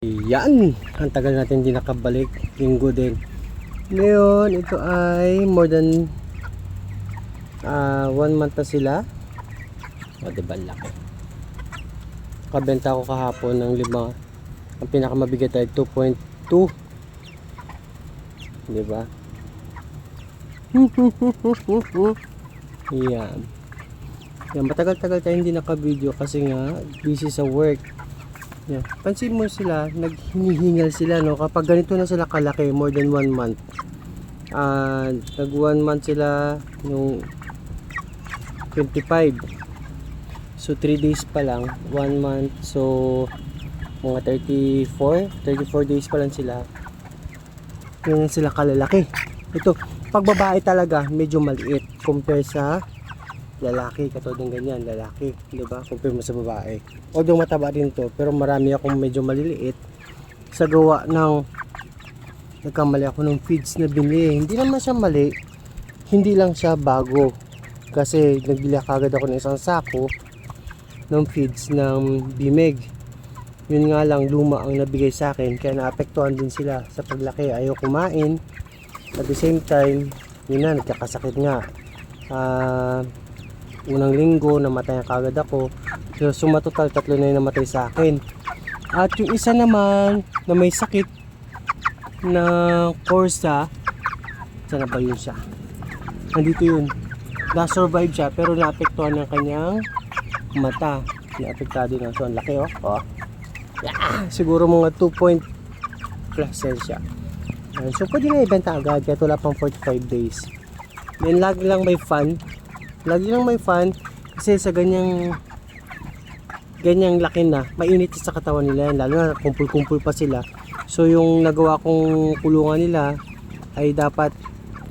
Yan, ang tagal natin hindi nakabalik. Linggo din. Ngayon, ito ay more than 1 month na sila. O, diba laki. Kabenta ko kahapon ng 5. Ang pinakamabigat ay 2.2. Diba? Yan. Yan, matagal-tagal tayo hindi naka-video kasi nga busy sa work. Yeah. Pansin mo sila, naghinihingal sila, no? Kapag ganito na sila kalaki, more than 1 month. Nag 1 month sila nung 25. So 3 days pa lang, 1 month. So mga 34 days pa lang sila. Ganyan sila kalalaki. Ito, pag babae talaga, medyo maliit compare sa lalaki, katulad ng ganyan, lalaki, di ba? Compare mo sa babae. Although mataba din to, pero marami akong medyo maliliit sa gawa ng nagkamali ako ng feeds na binili. Hindi naman siya mali, hindi lang siya bago. Kasi nagbili agad ako ng isang sako ng feeds ng Bimeg. Yun nga lang, luma ang nabigay sa akin, kaya naapektuhan din sila sa paglaki. Ayaw kumain. At the same time, yun na, nagkakasakit nga. Unang linggo namatay ang kagad ako. So sumatotal 3 na yung namatay sa akin. At yung isa naman na may sakit na Corsa, sana ba yun siya? Nandito yun. Na-survive siya pero naapektuhan ng kanyang mata. Naapektado na. So ang laki, oh. Yeah, siguro mga 2 point plus siya. So pwede na ibenta agad kahit wala pang 45 days. Then lagi lang may fun. Lagi lang may fun kasi sa ganyang laki na, mainit sa katawan nila yan, lalo na kumpul-kumpul pa sila. So yung nagawa kong kulungan nila ay dapat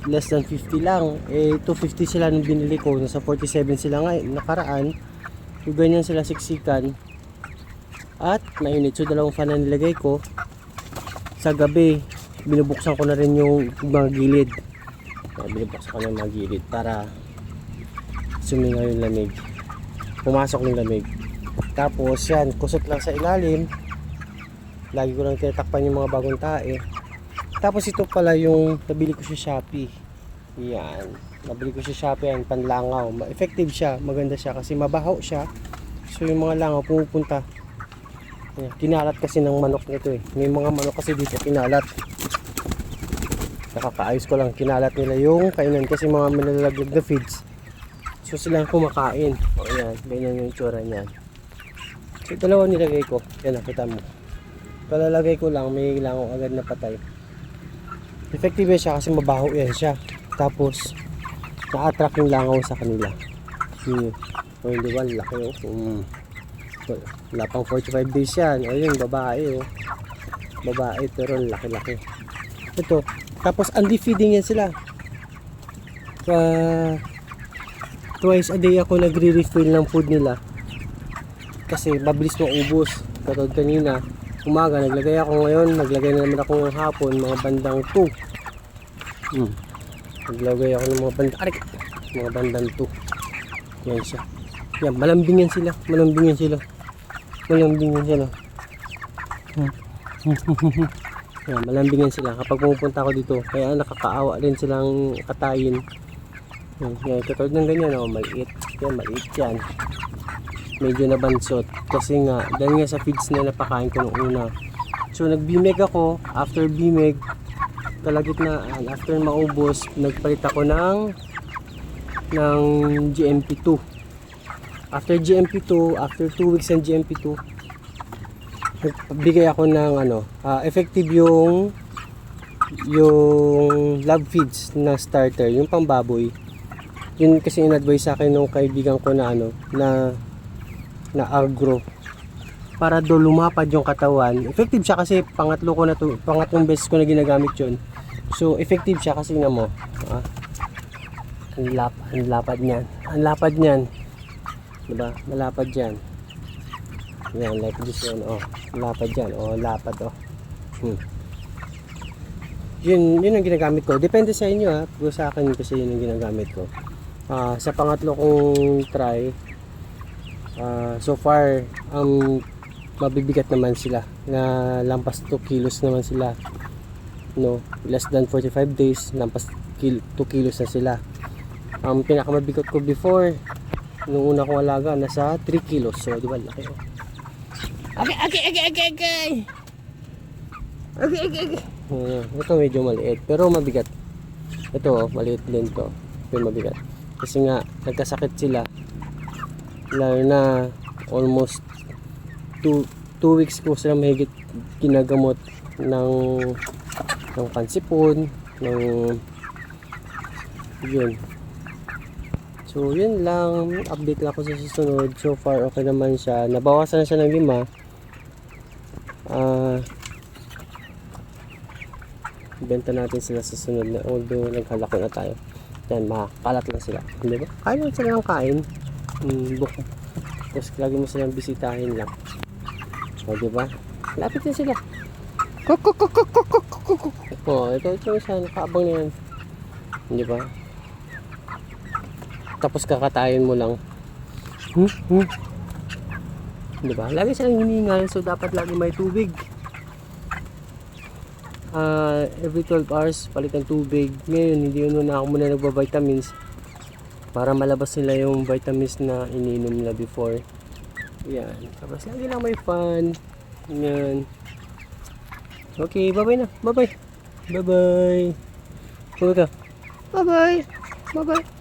less than 50 lang. 250 sila nung binili ko, nasa 47 sila nga nakaraan. Yung ganyan sila siksikan at mainit. So 2 fan na nilagay ko. Sa gabi binubuksan ko na rin yung mga gilid. Binubuksan ko na yung mga gilid para sumingaw yung lamig, pumasok yung lamig. Tapos yan, kusot lang sa ilalim. Lagi ko lang tinatakpan yung mga bagong tae. Tapos ito pala yung nabili ko sa Shopee. Yan, nabili ko sa Shopee, yan, panlangaw. Effective siya, maganda siya kasi mabaho siya. So yung mga langaw pumupunta. Yan, kinalat kasi ng manok nito eh. May mga manok kasi dito kinalat. Nakakaayos ko lang, kinalat nila yung kainan kasi mga malalaglag na feeds. So silang kumakain. O yan, ganyan yung itsura niyan. So dalawa nilagay ko. Yan, nakita mo. Kalalagay ko lang, may langaw agad na patay. Effective siya kasi mabaho yan siya. Tapos na-attract yung langaw sa kanila. O hindi ba, laki oh. Wala pang 45 days yan. O yun, babae oh. Babae pero laki-laki. Ito. Tapos unli-feeding yan sila. Twice a day ako nagre-refill ng food nila kasi mabilis maubos. Katulad kanina umaga naglagay ako, ngayon naglagay na naman ako ng hapon mga bandang 2. Naglagay ako ng mga bandang 2. Yan siya. Yan, malambingan sila. Yan, malambingan sila kapag pumupunta ako dito, kaya nakakaawa din silang katayin. Yan, katulad ng ganyan, oh, maliit. Yan, maliit yan. Medyo nabansot. Kasi nga, dahil nga sa feeds na napakain ko nung una. So, nag-bimeg ako. After bimeg, kalagitnaan, after maubos, nagpalit ako ng GMP2. After GMP2, after 2 weeks ng GMP2, nagbigay ako ng effective yung lab feeds na starter, yung pambaboy. Yun kasi in-advise sa akin nung kaibigan ko na na agro para do lumapad yung katawan. Effective siya kasi pangatlong beses ko na ginagamit yun. So effective siya kasi na mo. Ang lapad niyan. Diba? Malapad yan. Yan, like this one. Oh, lapad yan. Oh, lapad oh. Yun ang ginagamit ko. Depende sa inyo ha. Pero sa akin kasi yun ang ginagamit ko. Sa pangatlo kong try, so far ang mabibigat naman sila na lampas 2 kilos naman sila, no, less than 45 days lampas 2 kilos na sila. Ang pinakamabigat ko before nung una kong alaga nasa 3 kilos, so di ba laki. Okay. Ito medyo maliit pero mabigat. Ito maliit din to pero mabigat kasi nga nagkasakit sila, lalo na almost 2 weeks ko sila mahigit ginagamot ng pansipon, ng yun. So yun lang, update lang ako sa susunod. So far okay naman siya, nabawasan na siya ng 5. Benta natin sila sa sunod na, although naghalaki na tayo. Yan, makalat lang sila, di ba? Kain lang sila ng kain. Tapos lagi mo silang bisitahin lang. O, di ba? Lapit na sila. O, ito isa, nakaabang na yan. Di ba? Tapos kakatayin mo lang. Di ba? Lagi silang hiningal, so dapat lagi may tubig. Every 12 hours palit ng tubig. Ngayon hindi na ako muna nagba-vitamins para malabas nila yung vitamins na iniinom nila before. Yan, tapos lagi lang may fun. Yan. Okay, bye-bye na. Bye-bye. Bye-bye. Bye-bye. Bye-bye.